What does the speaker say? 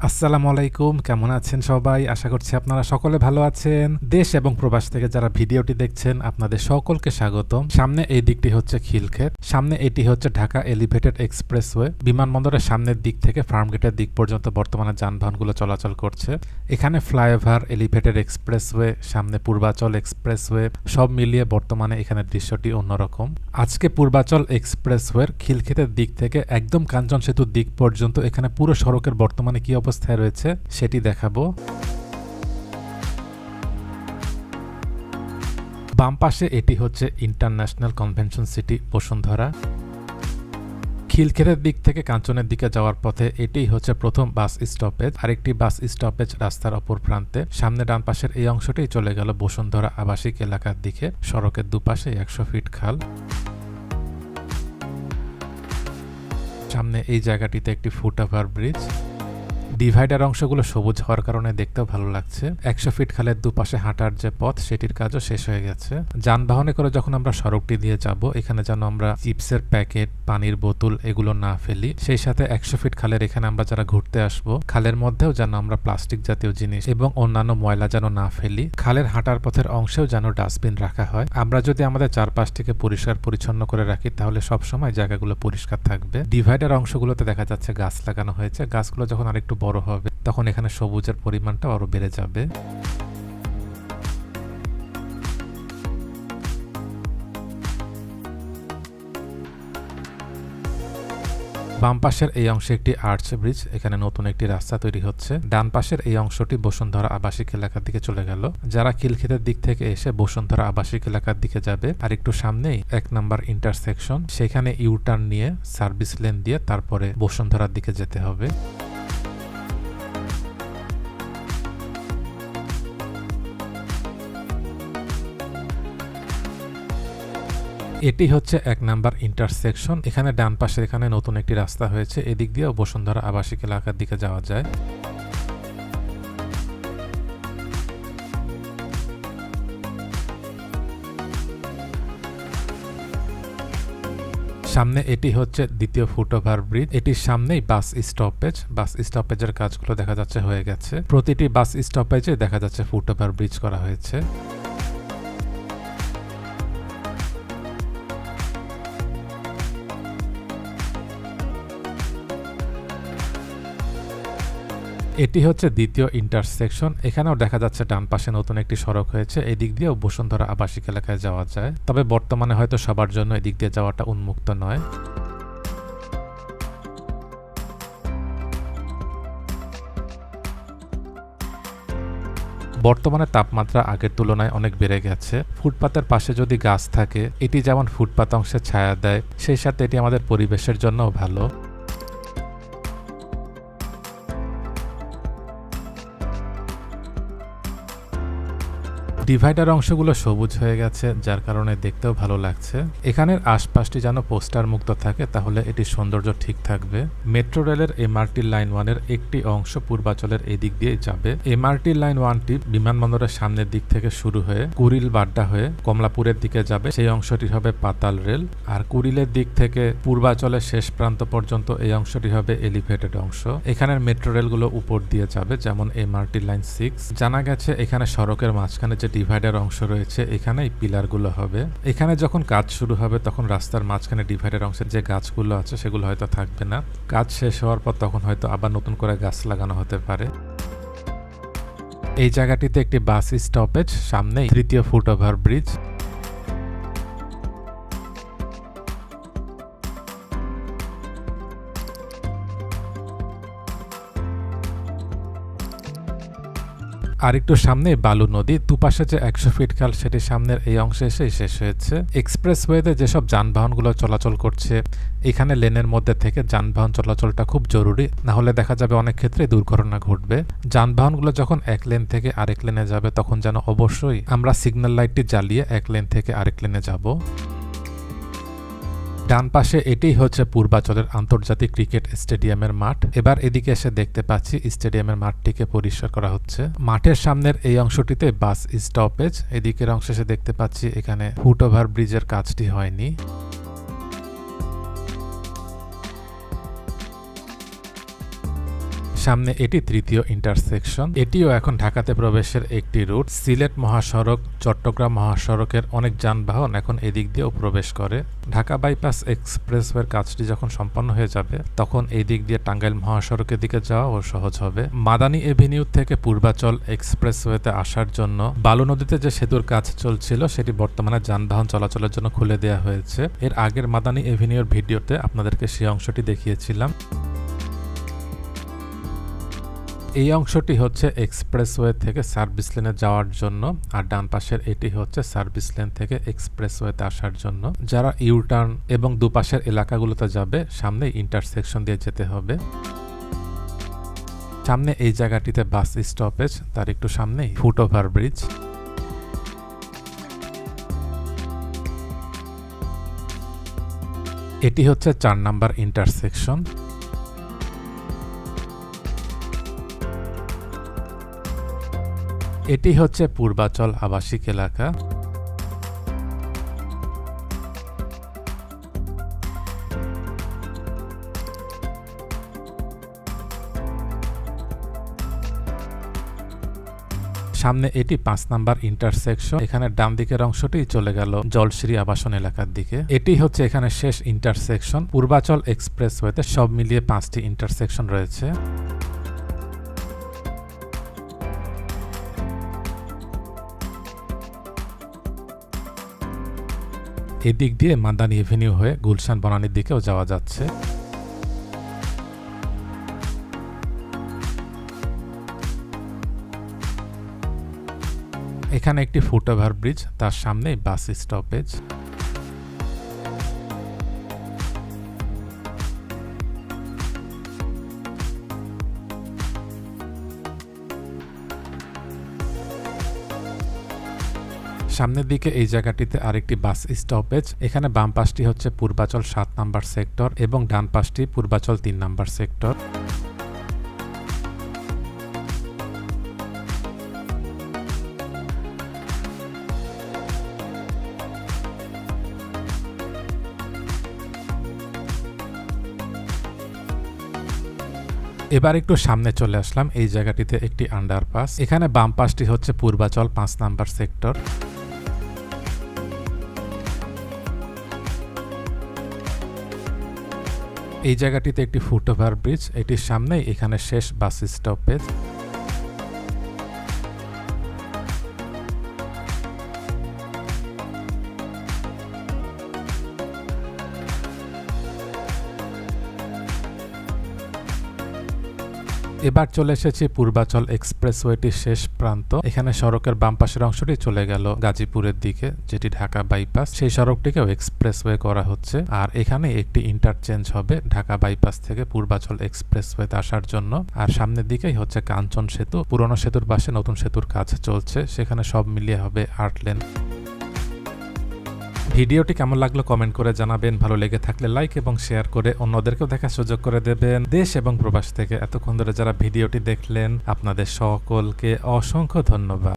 আসসালামু আলাইকুম, কেমন আছেন সবাই? আশা করছি আপনারা সকলে ভালো আছেন। দেশ এবং প্রবাস থেকে যারা ভিডিওটি দেখছেন আপনাদের সকলকে স্বাগতম। সামনে এই দিকটি হচ্ছে খিলক্ষেত, সামনে এটি হচ্ছে ঢাকা এলিভেটেড এক্সপ্রেসওয়ে। বিমানবন্দরের সামনের দিক থেকে ফার্মগেটের দিক পর্যন্ত বর্তমানে যানবাহনগুলো চলাচল করছে। এখানে ফ্লাইওভার, এলিভেটেড এক্সপ্রেসওয়ে, সামনে পূর্বাচল এক্সপ্রেসওয়ে সব মিলিয়ে বর্তমানে এখানে দৃশ্যটি অন্যরকম। আজকে পূর্বাচল এক্সপ্রেসওয়ের খিলক্ষেতের দিক থেকে একদম কাঞ্চন সেতুর দিক পর্যন্ত এখানে পুরো সড়কের বর্তমানে কি অবস্থায় রয়েছে সেটি দেখাবো। বাম পাশে এটি হচ্ছে ইন্টারন্যাশনাল কনভেনশন সিটি বসুন্ধরা। খিলক্ষেতের দিক থেকে কাঞ্চনের দিকে যাওয়ার পথে এটি হচ্ছে প্রথম বাস স্টপেজ। আরেকটি বাস স্টপেজ রাস্তার অপর প্রান্তে। সামনে ডান পাশের এই অংশটি চলে গেল বসুন্ধরা আবাসিক এলাকার দিকে। সড়কের দুপাশে 100 ফিট খাল। সামনে এই জায়গাটিতে একটি ফুটওভার ব্রিজ। ডিভাইডার অংশগুলো সবুজ হওয়ার কারণে দেখতেও ভালো লাগছে। 100 ফিট খালের দুপাশে হাঁটার যে পথ সেটির কাজও শেষ হয়ে গেছে। যানবাহনে করে যখন আমরা সড়কটি দিয়ে যাব, এখানে যেন আমরা চিপসের প্যাকেট, পানির বোতল এগুলো না ফেলি। সেই সাথে 100 ফিট খালের এখানে আমরা যারা ঘুরতে আসবো, খালের মধ্যেও যেন আমরা প্লাস্টিক জাতীয় জিনিস এবং অন্যান্য ময়লা যেন না ফেলি। খালের হাঁটার পথের অংশেও যেন ডাস্টবিন রাখা হয়। আমরা যদি আমাদের চারপাশটিকে পরিষ্কার পরিচ্ছন্ন করে রাখি তাহলে সবসময় জায়গাগুলো পরিষ্কার থাকবে। ডিভাইডার অংশগুলোতে দেখা যাচ্ছে গাছ লাগানো হয়েছে। গাছগুলো যখন আরেকটু বড় হবে তখন এখানে সবুজের পরিমাণটা আরো বেড়ে যাবে। বাম পাশের এই অংশে একটি আর্চ ব্রিজ, এখানে নতুন একটি রাস্তা তৈরি হচ্ছে। ডান পাশের এই অংশটি বসুন্ধরা আবাসিক এলাকার দিকে চলে গেল। যারা খিলক্ষেতের দিক থেকে এসে বসুন্ধরা আবাসিক এলাকার দিকে যাবে, আর একটু সামনেই 1 নাম্বার ইন্টারসেকশন, সেখানে ইউটার্ন নিয়ে সার্ভিস লেন দিয়ে তারপরে বসুন্ধরার দিকে যেতে হবে। এটি হচ্ছে 1 নাম্বার ইন্টারসেকশন। এখানে ডান পাশে এখানে নতুন একটি রাস্তা হয়েছে। এদিক দিয়েও বসুন্ধরা আবাসিক এলাকার দিকে যাওয়া যায়। সামনে এটি হচ্ছে দ্বিতীয় ফুটওভার ব্রিজ। এটির সামনেই বাস স্টপেজ। বাস স্টপেজের কাজগুলো দেখা যাচ্ছে হয়ে গেছে। প্রতিটি বাস স্টপেজে দেখা যাচ্ছে ফুটওভার ব্রিজ করা হয়েছে। এটি হচ্ছে দ্বিতীয় ইন্টারসেকশন। এখানেও দেখা যাচ্ছে ডান পাশে নতুন একটি সড়ক হয়েছে। এই দিক দিয়েও বসুন্ধরা আবাসিক এলাকায় যাওয়া যায়, তবে বর্তমানে হয়তো সবার জন্য এদিক দিয়ে যাওয়াটা উন্মুক্ত নয়। বর্তমানে তাপমাত্রা আগের তুলনায় অনেক বেড়ে গেছে। ফুটপাতের পাশে যদি গাছ থাকে, এটি যেমন ফুটপাত অংশে ছায়া দেয়, সেই সাথে এটি আমাদের পরিবেশের জন্যও ভালো। ডিভাইডার অংশগুলো সবুজ হয়ে গেছে, যার কারণে দেখতেও ভালো লাগছে। এখানের আশপাশটি যেন পোস্টার মুক্ত থাকে, তাহলে এটির সৌন্দর্য ঠিক থাকবে। মেট্রো রেলের এমআরটি লাইন 1-এর একটি অংশ পূর্বাচলের এই দিক দিয়ে যাবে। এমআরটি লাইন 1টি বিমানবন্দরের সামনের দিক থেকে শুরু হয়ে কুড়িল বাড্ডা হয়ে কমলাপুরের দিকে যাবে। সেই অংশটি হবে পাতাল রেল। আর কুড়িলের দিক থেকে পূর্বাচলের শেষ প্রান্ত পর্যন্ত এই অংশটি হবে এলিভেটেড অংশ। এখানের মেট্রো রেলগুলো উপর দিয়ে যাবে, যেমন এমআরটি লাইন 6। জানা গেছে এখানে সড়কের মাঝখানে যে ডিভাইডার অংশ রয়েছে, এখানে এই পিলারগুলো হবে। এখানে যখন কাজ শুরু হবে তখন রাস্তার মাঝখানে ডিভাইডার অংশের যে গাছগুলো আছে সেগুলো হয়তো থাকবে না। কাজ শেষ হওয়ার পর তখন হয়তো আবার নতুন করে গাছ লাগানো হতে পারে। এই জায়গাটিতে একটি বাস স্টপেজ, সামনেই তৃতীয় ফুটওভার ব্রিজ। আর একটু সামনে বালু নদী। দুপাশে যে 100 ফিট খাল সেটির সামনের এই অংশে এসে শেষ হয়েছে। এক্সপ্রেসওয়েতে যেসব যানবাহনগুলো চলাচল করছে, এখানে লেনের মধ্যে থেকে যানবাহন চলাচলটা খুব জরুরি, না হলে দেখা যাবে অনেক ক্ষেত্রে দুর্ঘটনা ঘটবে। যানবাহনগুলো যখন এক লেন থেকে আরেক লেনে যাবে তখন যেন অবশ্যই আমরা সিগন্যাল লাইটটি জ্বালিয়ে এক লেন থেকে আরেক লেনে যাব। ডান পাশে এটাই হচ্ছে পূর্বাচলের আন্তর্জাতিক ক্রিকেট স্টেডিয়ামের মাঠ। এবার এদিকে এসে দেখতে পাচ্ছি স্টেডিয়ামের মাঠটিকে পরিষ্কার করা হচ্ছে। মাঠের সামনের এই অংশটিতে বাস স্টপেজ, এদিকের অংশে এসে দেখতে পাচ্ছি এখানে ফুটওভার ব্রিজের কাজটি হয়নি। সামনে এটি তৃতীয় ইন্টারসেকশন। এটিও এখন ঢাকাতে প্রবেশের একটি রুট। সিলেট মহাসড়ক, চট্টগ্রাম মহাসড়কের অনেক যানবাহন এখন এদিক দিয়েও প্রবেশ করে। ঢাকা বাইপাস এক্সপ্রেসওয়ের কাজটি যখন সম্পন্ন হয়ে যাবে তখন এই দিক দিয়ে টাঙ্গাইল মহাসড়কের দিকে যাওয়াও সহজ হবে। মাদানী এভিনিউ থেকে পূর্বাচল এক্সপ্রেসওয়েতে আসার জন্য বালু নদীতে যে সেতুর কাজ চলছিল সেটি বর্তমানে যানবাহন চলাচলের জন্য খুলে দেওয়া হয়েছে। এর আগের মাদানী এভিনিউর ভিডিওতে আপনাদেরকে সেই অংশটি দেখিয়েছিলাম। এই অংশটি হচ্ছে এক্সপ্রেসওয়ে থেকে সার্ভিস লেনে যাওয়ার জন্য, আর ডান পাশের এটি হচ্ছে সার্ভিস লেন থেকে এক্সপ্রেসওয়েতে আসার জন্য। যারা ইউটার্ন এবং দুপাশের এলাকাগুলোতে যাবে সামনে ইন্টারসেকশন দিয়ে যেতে হবে। সামনে এই জায়গাটিতে বাস স্টপেজ, তার একটু সামনেই ফুটওভার ব্রিজ। এটি হচ্ছে 4 নাম্বার ইন্টারসেকশন। এটি হচ্ছে পূর্বাচল আবাসিক এলাকা। সামনে এটি 5 নাম্বার ইন্টারসেকশন। এখানে ডান দিকের অংশটি চলে গেল জলশ্রী আবাসন এলাকার দিকে। এটি হচ্ছে এখানে শেষ ইন্টারসেকশন। পূর্বাচল এক্সপ্রেসওয়েতে সব মিলিয়ে 5টি ইন্টারসেকশন রয়েছে। এদিক দিয়ে মাদানী এভিনিউ হয়ে গুলশান বনানীর দিকেও যাওয়া যাচ্ছে। এখানে একটি ফুটওভার ব্রিজ, তার সামনেই বাস স্টপেজ। সামনের দিকে এই জায়গাটিতে আরেকটি বাস স্টপেজ। এখানে বাম পাশটি হচ্ছে পূর্বাচল 7 নাম্বার সেক্টর এবং ডান পাশটি পূর্বাচল 3 নাম্বার সেক্টর। এবার একটু সামনে চলে আসলাম। এই জায়গাটিতে একটি আন্ডারপাস। এখানে বাম পাশটি হচ্ছে পূর্বাচল 5 নাম্বার সেক্টর। এই জায়গাটিতে একটি ফুটওভার ব্রিজ। এটির সামনেই এখানে শেষ বাস স্টপেজ। এবার চলে এসেছি পূর্বাচল এক্সপ্রেসওয়েটির শেষ প্রান্ত। এখানে সড়কের বাম পাশের অংশটি চলে গেল গাজীপুরের দিকে, যেটি ঢাকা বাইপাস। সেই সড়কটিকেও এক্সপ্রেসওয়ে করা হচ্ছে। আর এখানে একটি ইন্টারচেঞ্জ হবে ঢাকা বাইপাস থেকে পূর্বাচল এক্সপ্রেসওয়েতে আসার জন্য। আর সামনের দিকেই হচ্ছে কাঞ্চন সেতু। পুরনো সেতুর পাশে নতুন সেতুর কাজ চলছে, সেখানে সব মিলিয়ে হবে 8 লেন। ভিডিওটি কেমন লাগলো কমেন্ট করে জানাবেন। ভালো লেগে থাকলে লাইক এবং শেয়ার করে অন্যদেরকেও দেখার সুযোগ করে দেবেন। দেশ এবং প্রবাস থেকে এতক্ষণ ধরে যারা ভিডিওটি দেখলেন আপনাদের সকলকে অসংখ্য ধন্যবাদ।